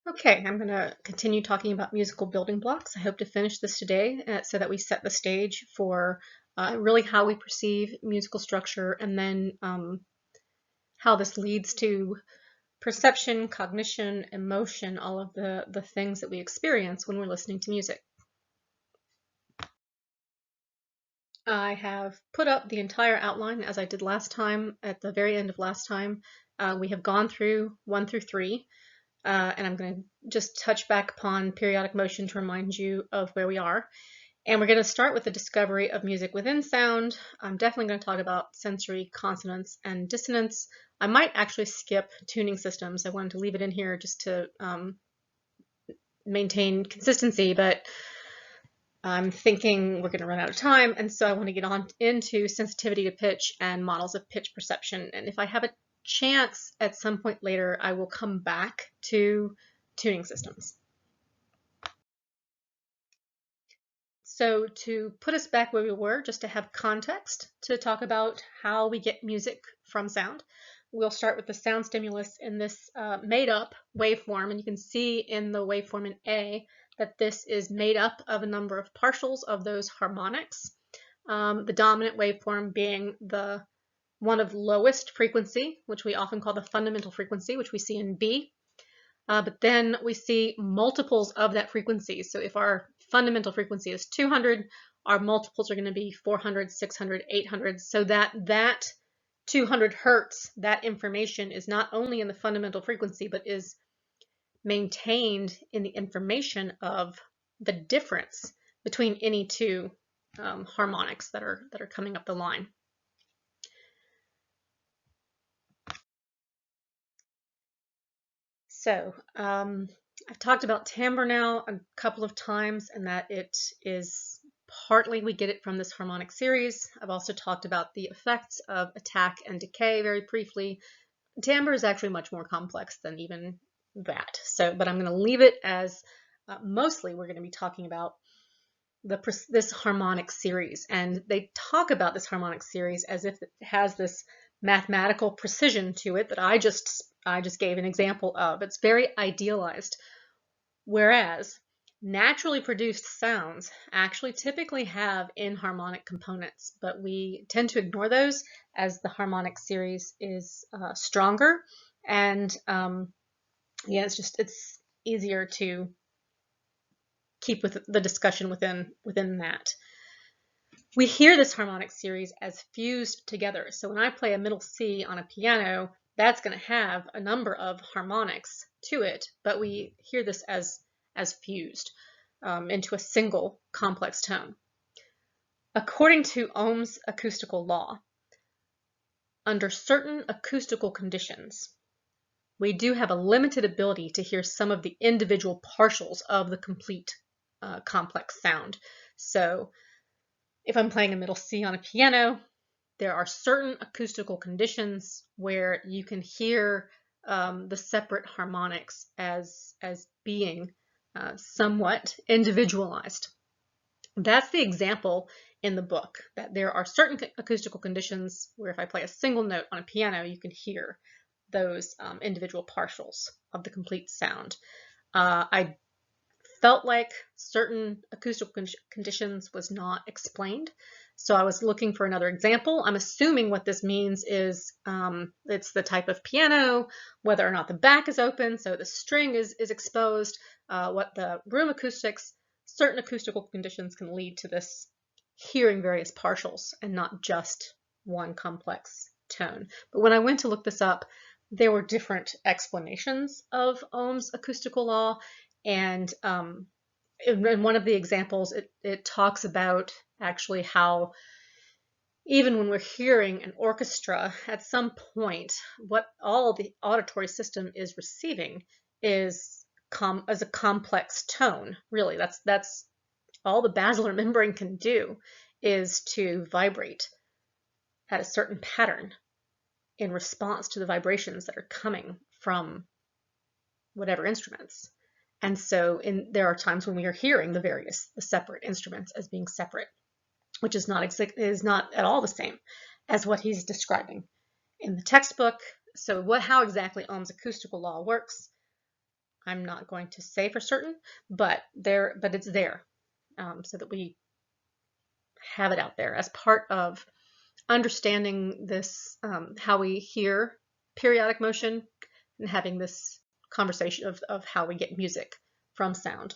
Okay, I'm going to continue talking about musical building blocks. I hope to finish this today so that we set the stage for really how we perceive musical structure and then how this leads to perception, cognition, emotion, all of the things that we experience when we're listening to music. I have put up the entire outline as I did last time. At the very end of last time, we have gone through 1 through 3. And I'm going to just touch back upon periodic motion to remind you of where we are. And we're going to start with the discovery of music within sound. I'm definitely going to talk about sensory, consonance, and dissonance. I might actually skip tuning systems. I wanted to leave it in here just to maintain consistency, but I'm thinking we're going to run out of time, and so I want to get on into sensitivity to pitch and models of pitch perception. And if I have a chance at some point later, I will come back to tuning systems. So to put us back where we were, just to have context to talk about how we get music from sound, we'll start with the sound stimulus in this made-up waveform, and you can see in the waveform in A that this is made up of a number of partials of those harmonics, the dominant waveform being the one of lowest frequency, which we often call the fundamental frequency, which we see in B. But then we see multiples of that frequency. So if our fundamental frequency is 200, our multiples are going to be 400, 600, 800, so that 200 hertz, that information is not only in the fundamental frequency, but is maintained in the information of the difference between any two harmonics that are coming up the line. So I've talked about timbre now a couple of times, and that it is partly we get it from this harmonic series. I've also talked about the effects of attack and decay very briefly. Timbre is actually much more complex than even that. So, but I'm going to leave it as mostly we're going to be talking about this harmonic series, and they talk about this harmonic series as if it has this mathematical precision to it that I just gave an example of. It's very idealized, whereas naturally produced sounds actually typically have inharmonic components, but we tend to ignore those as the harmonic series is stronger, and yeah, it's easier to keep with the discussion within that. We hear this harmonic series as fused together. So when I play a middle C on a piano, that's going to have a number of harmonics to it, but we hear this as fused into a single complex tone. According to Ohm's acoustical law, under certain acoustical conditions, we do have a limited ability to hear some of the individual partials of the complete complex sound. So if I'm playing a middle C on a piano, there are certain acoustical conditions where you can hear the separate harmonics as being somewhat individualized. That's the example in the book, that there are certain acoustical conditions where if I play a single note on a piano, you can hear those individual partials of the complete sound. I felt like certain acoustical conditions was not explained, so I was looking for another example. I'm assuming what this means is it's the type of piano, whether or not the back is open, so the string is exposed, what the room acoustics, certain acoustical conditions can lead to this hearing various partials and not just one complex tone. But when I went to look this up, there were different explanations of Ohm's acoustical law, and in one of the examples, it talks about actually how even when we're hearing an orchestra, at some point, what all the auditory system is receiving is as a complex tone. Really, that's all the basilar membrane can do, is to vibrate at a certain pattern in response to the vibrations that are coming from whatever instruments. And so there are times when we are hearing the separate instruments as being separate, which is not at all the same as what he's describing in the textbook. So how exactly Ohm's acoustical law works, I'm not going to say for certain, but it's there, so that we have it out there as part of understanding this, how we hear periodic motion and having this conversation of how we get music from sound.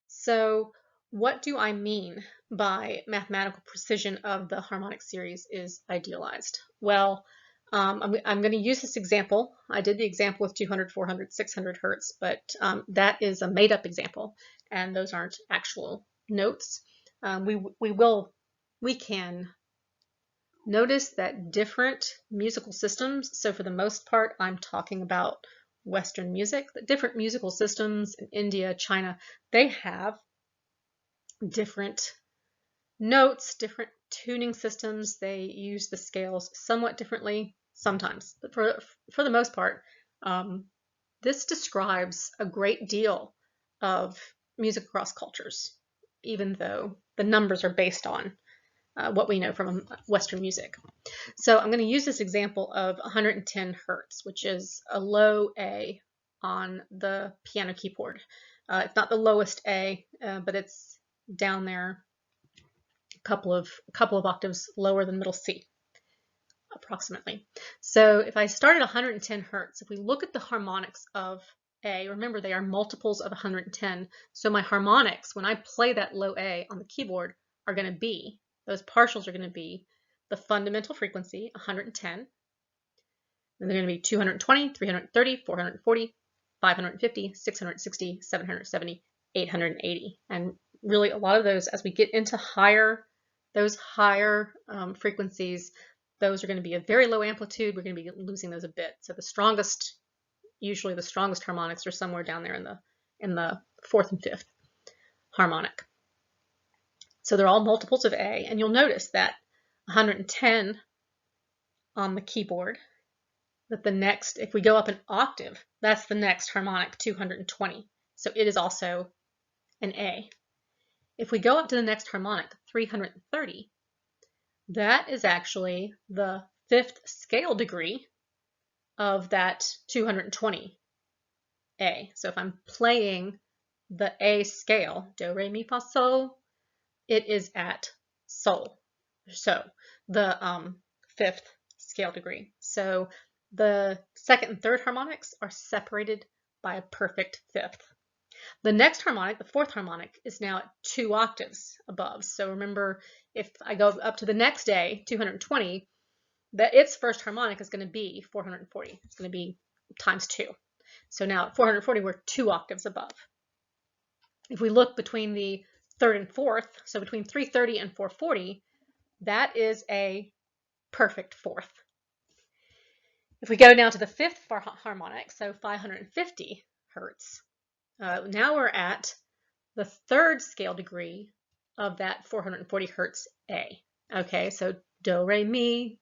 So what do I mean by mathematical precision of the harmonic series is idealized? Well, I'm going to use this example. I did the example with 200, 400, 600 hertz, but that is a made-up example, and those aren't actual notes. We can notice that different musical systems, so for the most part, I'm talking about Western music, that different musical systems in India, China, they have different notes, different tuning systems. They use the scales somewhat differently sometimes, but for the most part, this describes a great deal of music across cultures, even though the numbers are based on what we know from Western music. So I'm going to use this example of 110 hertz, which is a low A on the piano keyboard. It's not the lowest A, but it's down there, a couple of octaves lower than middle C, approximately. So if I start at 110 hertz, if we look at the harmonics of A, remember they are multiples of 110. So my harmonics, when I play that low A on the keyboard, are going to be, those partials are going to be the fundamental frequency, 110. And they're going to be 220, 330, 440, 550, 660, 770, 880. And really a lot of those, as we get into those higher frequencies, those are going to be a very low amplitude. We're going to be losing those a bit. So usually the strongest harmonics are somewhere down there in the fourth and fifth harmonic. So they're all multiples of A, and you'll notice that 110 on the keyboard, that the next, if we go up an octave, that's the next harmonic, 220. So it is also an A. If we go up to the next harmonic, 330, that is actually the fifth scale degree of that 220 A. So if I'm playing the A scale, do, re, mi, fa, sol, it is at sol. So the fifth scale degree. So the second and third harmonics are separated by a perfect fifth. The next harmonic, the fourth harmonic, is now at 2 octaves above. So remember, if I go up to the next A, 220, that its first harmonic is going to be 440. It's going to be times 2. So now at 440, we're 2 octaves above. If we look between the third and fourth, so between 330 and 440, that is a perfect fourth. If we go now to the fifth harmonic, so 550 hertz, now we're at the third scale degree of that 440 hertz A. Okay, so do, re, mi.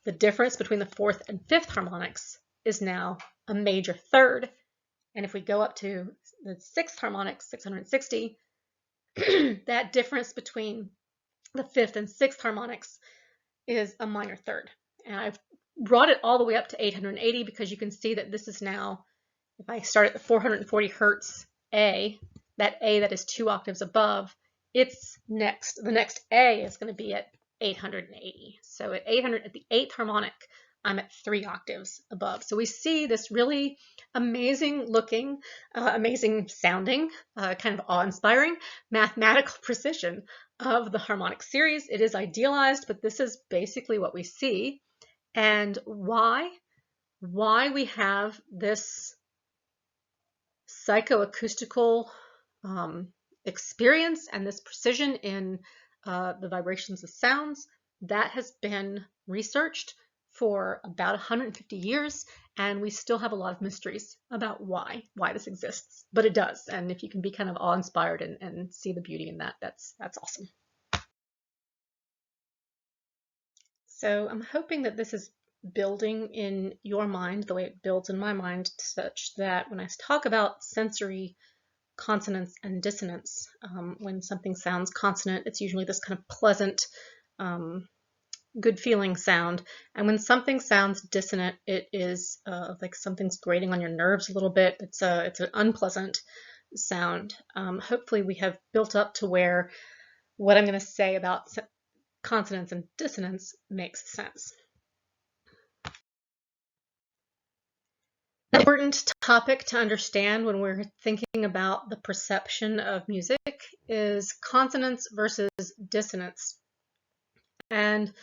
The difference between the fourth and fifth harmonics is now a major third. And if we go up to the sixth harmonic, 660, that difference between the fifth and sixth harmonics is a minor third. And I've brought it all the way up to 880 because you can see that this is now, if I start at the 440 hertz A, that A that is 2 octaves above, the next A is going to be at 880. So at 800, at the 8th harmonic, I'm at 3 octaves above. So we see this really amazing looking, amazing sounding, kind of awe-inspiring mathematical precision of the harmonic series. It is idealized, but this is basically what we see. And why we have this psychoacoustical experience and this precision in the vibrations of sounds, that has been researched for about 150 years, and we still have a lot of mysteries about why this exists, but it does. And if you can be kind of awe-inspired and see the beauty in that, that's awesome. So I'm hoping that this is building in your mind the way it builds in my mind, such that when I talk about sensory consonance and dissonance, when something sounds consonant, it's usually this kind of pleasant good feeling sound. And when something sounds dissonant, it is like something's grating on your nerves a little bit. It's an unpleasant sound. Hopefully we have built up to where what I'm going to say about consonance and dissonance makes sense. An important topic to understand when we're thinking about the perception of music is consonance versus dissonance. And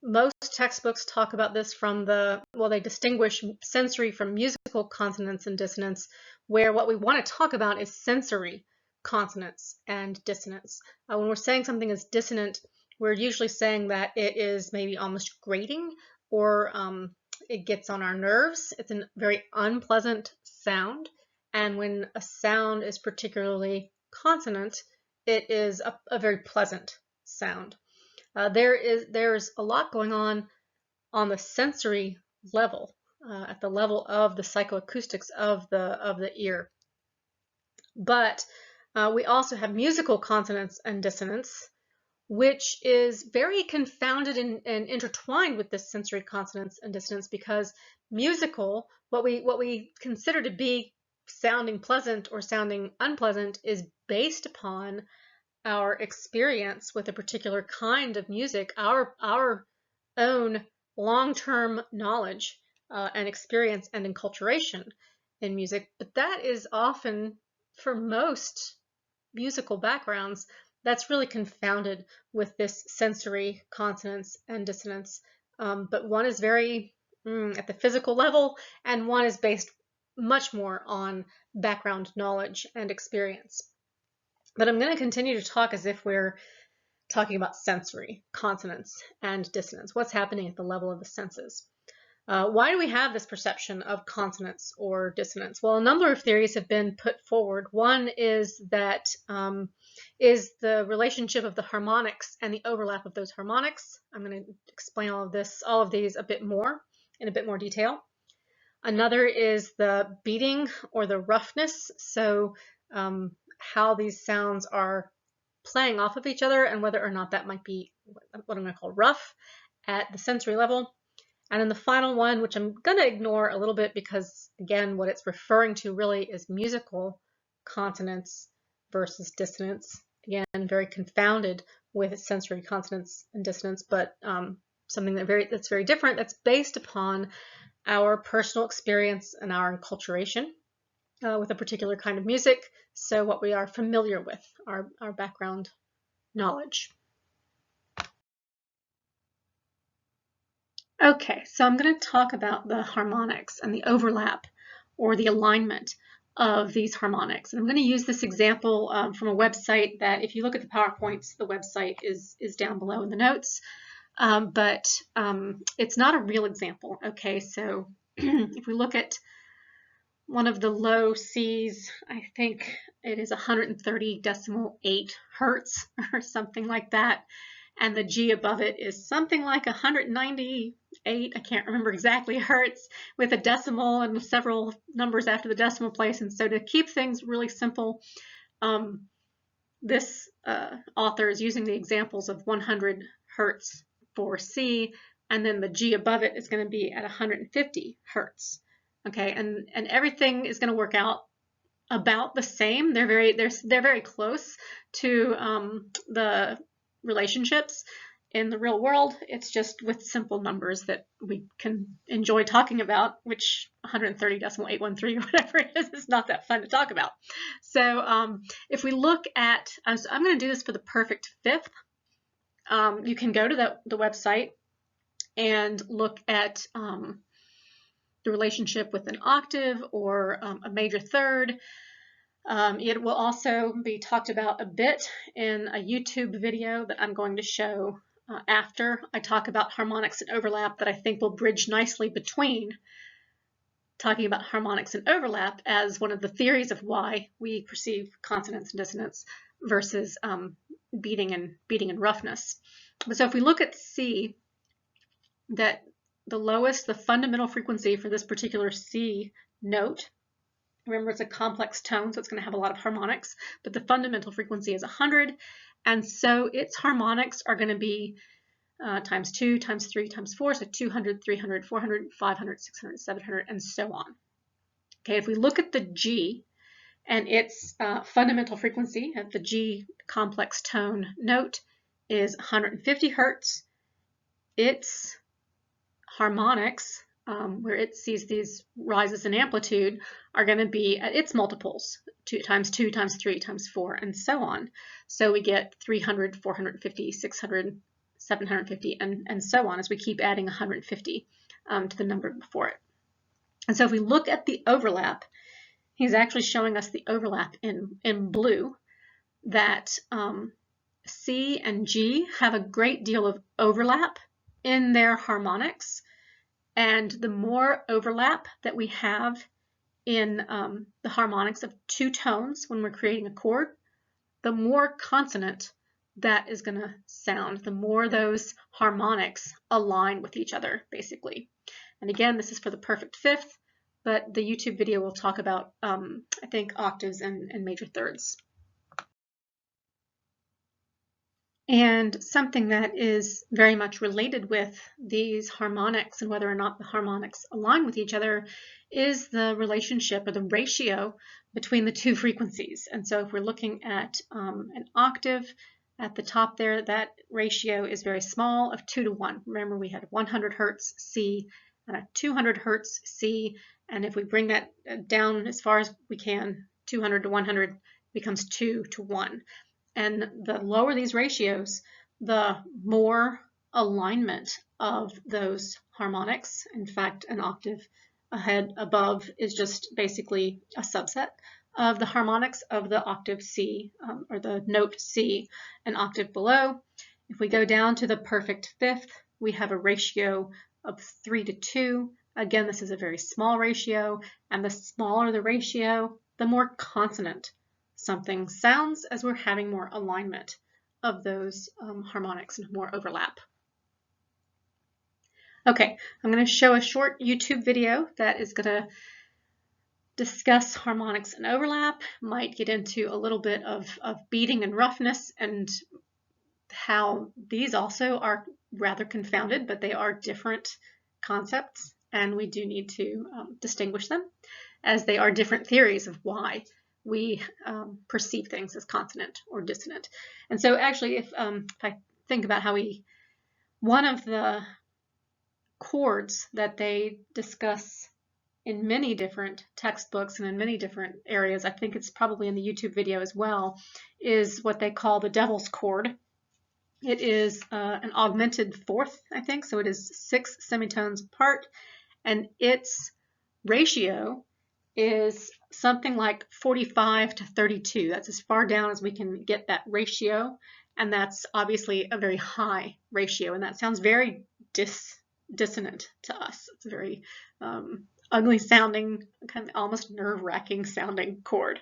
most textbooks talk about this from they distinguish sensory from musical consonance and dissonance, where what we want to talk about is sensory consonance and dissonance. When we're saying something is dissonant, we're usually saying that it is maybe almost grating, or it gets on our nerves. It's a very unpleasant sound. And when a sound is particularly consonant, it is a very pleasant sound. There's a lot going on the sensory level, at the level of the psychoacoustics of the ear. But we also have musical consonance and dissonance, which is very confounded and intertwined with this sensory consonance and dissonance, because musical, what we consider to be sounding pleasant or sounding unpleasant, is based upon our experience with a particular kind of music, our own long-term knowledge and experience and enculturation in music. But that is often, for most musical backgrounds, that's really confounded with this sensory consonance and dissonance. But one is very at the physical level, and one is based much more on background knowledge and experience. But I'm going to continue to talk as if we're talking about sensory consonance and dissonance. What's happening at the level of the senses? Why do we have this perception of consonance or dissonance? Well, a number of theories have been put forward. One is that is the relationship of the harmonics and the overlap of those harmonics. I'm going to explain all of these a bit more in a bit more detail. Another is the beating or the roughness. So how these sounds are playing off of each other, and whether or not that might be what I'm going to call rough at the sensory level. And then the final one, which I'm going to ignore a little bit because, again, what it's referring to really is musical consonance versus dissonance. Again, very confounded with sensory consonance and dissonance, but something that's very different, that's based upon our personal experience and our enculturation with a particular kind of music. So what we are familiar with, our background knowledge. Okay, so I'm going to talk about the harmonics and the overlap or the alignment of these harmonics. And I'm going to use this example from a website that, if you look at the PowerPoints, the website is down below in the notes. But it's not a real example. Okay, so if we look at one of the low C's, I think it is 130.8 hertz or something like that. And the G above it is something like 198, I can't remember exactly, hertz, with a decimal and several numbers after the decimal place. And so to keep things really simple, this author is using the examples of 100 hertz for C, and then the G above it is going to be at 150 hertz. Okay, and everything is going to work out about the same. They're very close to the relationships in the real world. It's just with simple numbers that we can enjoy talking about, which 130.813 or whatever it is not that fun to talk about. So if we look at, so I'm going to do this for the perfect fifth. You can go to the website and look at the relationship with an octave or a major third. It will also be talked about a bit in a YouTube video that I'm going to show after I talk about harmonics and overlap, that I think will bridge nicely between talking about harmonics and overlap as one of the theories of why we perceive consonance and dissonance versus beating and roughness. So if we look at C, that the lowest, the fundamental frequency for this particular C note, remember it's a complex tone, so it's going to have a lot of harmonics, but the fundamental frequency is 100, and so its harmonics are going to be times 2 times 3 times 4, so 200, 300, 400, 500, 600, 700, and so on. Okay, if we look at the G and its fundamental frequency at the G complex tone note is 150 hertz, its harmonics, where it sees these rises in amplitude, are going to be at its multiples, 2 times 2 times 3 times 4, and so on. So we get 300, 450, 600, 750, and so on as we keep adding 150 to the number before it. And so if we look at the overlap, he's actually showing us the overlap in blue, that C and G have a great deal of overlap in their harmonics. And the more overlap that we have in the harmonics of two tones when we're creating a chord, the more consonant that is going to sound, the more those harmonics align with each other, basically. And again, this is for the perfect fifth, but the YouTube video will talk about, I think, octaves and major thirds. And something that is very much related with these harmonics and whether or not the harmonics align with each other is the relationship or the ratio between the two frequencies. And so if we're looking at an octave at the top there, that ratio is very small, of 2 to 1. Remember, we had 100 hertz C and a 200 hertz C. And if we bring that down as far as we can, 200 to 100 becomes 2 to 1. And the lower these ratios, the more alignment of those harmonics. In fact, an octave ahead above is just basically a subset of the harmonics of the octave C, or the note C, an octave below. If we go down to the perfect fifth, we have a ratio of 3 to 2. Again, this is a very small ratio, and the smaller the ratio, the more consonant something sounds as we're having more alignment of those harmonics and more overlap. Okay, I'm going to show a short YouTube video that is going to discuss harmonics and overlap, might get into a little bit of beating and roughness and how these also are rather confounded, but they are different concepts, and we do need to distinguish them as they are different theories of why we perceive things as consonant or dissonant. And so actually, if I think about how one of the chords that they discuss in many different textbooks and in many different areas, I think it's probably in the YouTube video as well, is what they call the devil's chord. It is an augmented fourth, I think, so it is 6 semitones apart, and its ratio is something like 45 to 32. That's as far down as we can get that ratio, and that's obviously a very high ratio, and that sounds very dissonant to us. It's a very ugly sounding, kind of almost nerve-wracking sounding chord.